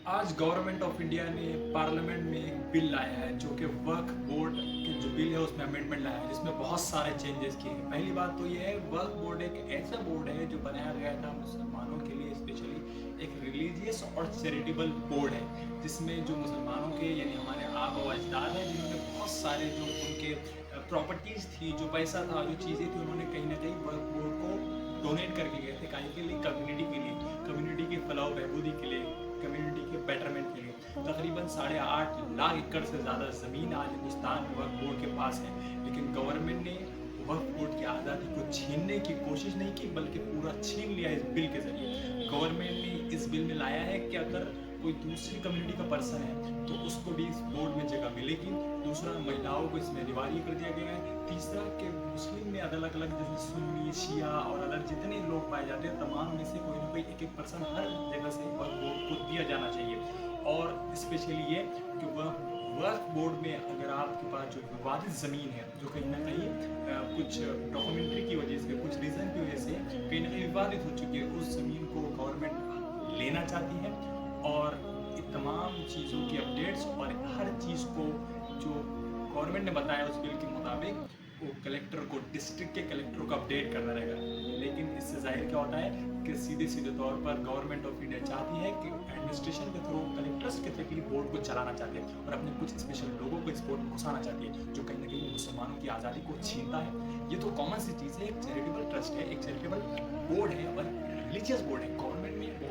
आज government of India ने parliament में एक बिल लाया है जो कि वक्फ बोर्ड के जो बिल है उसमें अमेंडमेंट लाया है जिसमें बहुत सारे चेंजेस किए हैं। पहली बात तो ये है, वक्फ बोर्ड एक ऐसा बोर्ड है जो बनाया गया था मुसलमानों के लिए स्पेशली। एक रिलीजियस और चैरिटेबल बोर्ड है जिसमें जो मुसलमानों के यानी हमारे आबा व अजदाद हैं जिन्होंने बहुत सारे जो उनके प्रॉपर्टीज़ थी, जो पैसा था, जो चीज़ें थी, उन्होंने कहीं ना कहीं वक्फ बोर्ड को डोनेट करके गए थे। काहे के लिए? कम्युनिटी के लिए, कम्युनिटी के फलाह बहबूदी के लिए, कम्युनिटी के बेटरमेंट के लिए। तकरीबन 8.5 लाख एकड़ से ज़्यादा ज़मीन आज हिंदुस्तान वक्फ बोर्ड के पास है, लेकिन गवर्नमेंट ने वक्फ बोर्ड की आज़ादी को छीनने की कोशिश नहीं की बल्कि पूरा छीन लिया इस बिल के ज़रिए। गवर्नमेंट ने इस बिल में लाया है कि अगर कोई दूसरी कम्युनिटी का पर्सन है तो उसको भी इस बोर्ड में जगह मिलेगी। दूसरा, महिलाओं को इसमें अनिवार्य कर दिया गया है। तीसरा, कि मुस्लिम में अलग अलग जैसे सुन्नी, शिया और अलग जितने लोग पाए जाते हैं, तमाम में से कोई ना कोई एक एक पर्सन हर जगह से वक्फ बोर्ड को दिया जाना चाहिए। और स्पेशली ये कि वह वक्फ बोर्ड में अगर आपके पास जो विवादित ज़मीन है, जो कहीं ना कहीं कुछ डॉक्यूमेंट्री की वजह से, कुछ रीज़न की वजह से कहीं ना कहीं विवादित हो चुकी है, उस ज़मीन को गवर्नमेंट लेना चाहती है। और इन तमाम चीज़ों की अपडेट्स और हर चीज़ को जो गवर्नमेंट ने बताया उस बिल के मुताबिक वो कलेक्टर को, डिस्ट्रिक्ट के कलेक्टर को अपडेट करना रहेगा। लेकिन इससे जाहिर क्या होता है कि सीधे सीधे तौर पर गवर्नमेंट ऑफ इंडिया चाहती है कि एडमिनिस्ट्रेशन के थ्रू, कलेक्टर्स के थ्रू बोर्ड को चलाना चाहते हैं और अपने कुछ स्पेशल लोगों को इस बोर्ड में घुसाना चाहती है, जो कहीं ना कहीं मुसलमानों की आज़ादी को छीनता है। ये तो कॉमन सी चीज़ है। एक चैरिटेबल ट्रस्ट है, एक चैरिटेबल बोर्ड है और रिलीजियस बोर्ड है।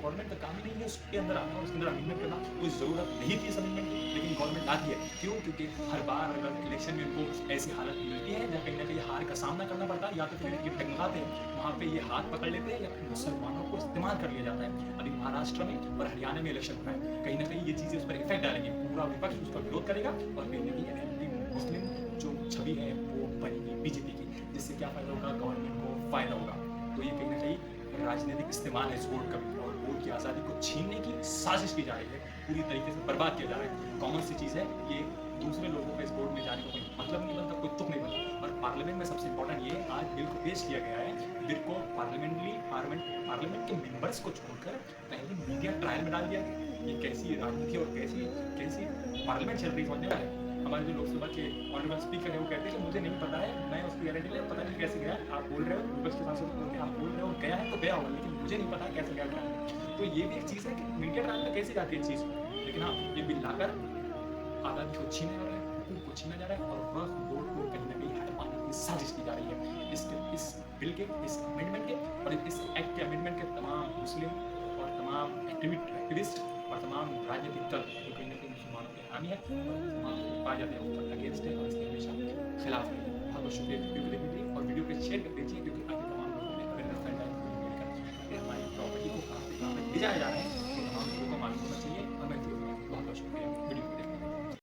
गवर्नमेंट का काम ही नहीं है उसके अंदर आना और उसके अंदर अमेंडमेंट करना। कोई ज़रूरत नहीं थी इस अमेंडमेंट की, लेकिन गवर्नमेंट आती है। क्यों? क्योंकि हर बार अगर इलेक्शन में उनको ऐसी हालत मिलती है जहाँ कहीं ना कहीं हार का सामना करना पड़ता है, या तो फिर ये टकराते हैं, वहाँ पे ये हाथ पकड़ लेते हैं या फिर मुसलमानों को इस्तेमाल कर लिया जाता है। अभी महाराष्ट्र में और हरियाणा में इलेक्शन होना है, कहीं ना कहीं ये चीज़ें उस पर इफेक्ट डालेंगी। पूरा विपक्ष उसका विरोध करेगा और कहीं ना कहीं एंटी मुस्लिम जो छवि है वो बनेगी बीजेपी की, जिससे क्या फ़ायदा होगा? गवर्नमेंट को फ़ायदा होगा। तो ये कहीं ना कहीं राजनीतिक इस्तेमाल है इस वोट का भी, और वोट की आज़ादी को छीनने की साजिश की जा रही है, पूरी तरीके से बर्बाद किया जा रहा है। कॉमन सी चीज़ है ये, दूसरे लोगों का इस बोर्ड में जाने का कोई मतलब नहीं बनता, कोई तुक नहीं बनता। और पार्लियामेंट में सबसे इंपॉर्टेंट ये, आज बिल को पेश किया गया है। बिल को पार्लियामेंट के मेंबर्स को छोड़कर पहले मीडिया ट्रायल में डाल दिया गया। ये कैसी राजनीति और कैसी कैसी पार्लियामेंट चल रही समझने वाले। हमारे जो लोकसभा के ऑनरेबल स्पीकर है वो कहते हैं कि मुझे नहीं पता है, मैं उसकी गारंटी नहीं, पता नहीं कैसे गया। आप बोल रहे हो विपक्ष के सांसद बोल के, आप बोल रहे हो गया है तो गया होगा, लेकिन मुझे नहीं पता कैसे गया ट्रायल। तो ये भी एक चीज़ है कि मीडिया ट्रायल में कैसे जाती है चीज़। लेकिन हाँ, ये बिल लाकर आज़ादी को छीना जा रहा है, हुकूक को छीना जा रहा है और वक्फ बोर्ड को कहीं ना कहीं हटवाने की साजिश की जा रही है। इस बिल के, इस अमेंडमेंट के और इस एक्ट के अमेंडमेंट के तमाम मुस्लिम और तमाम एक्टिविस्ट और तमाम राजनीतिक दल जो कहीं ना कहीं मुसलमानों के हामी है और मुसलमानों को पाए जाते हैं उसका अगेंस्ट है और इसके हमेशा खिलाफ है। बहुत बहुत शुक्रिया वीडियो को देखने के लिए, और वीडियो को शेयर कर दीजिए क्योंकि आगे तमाम लोगों में अवेयरनेस फैल जाए। हमारी प्रॉपर्टी को कहाँ से कहाँ तक ले जाया जा रहा है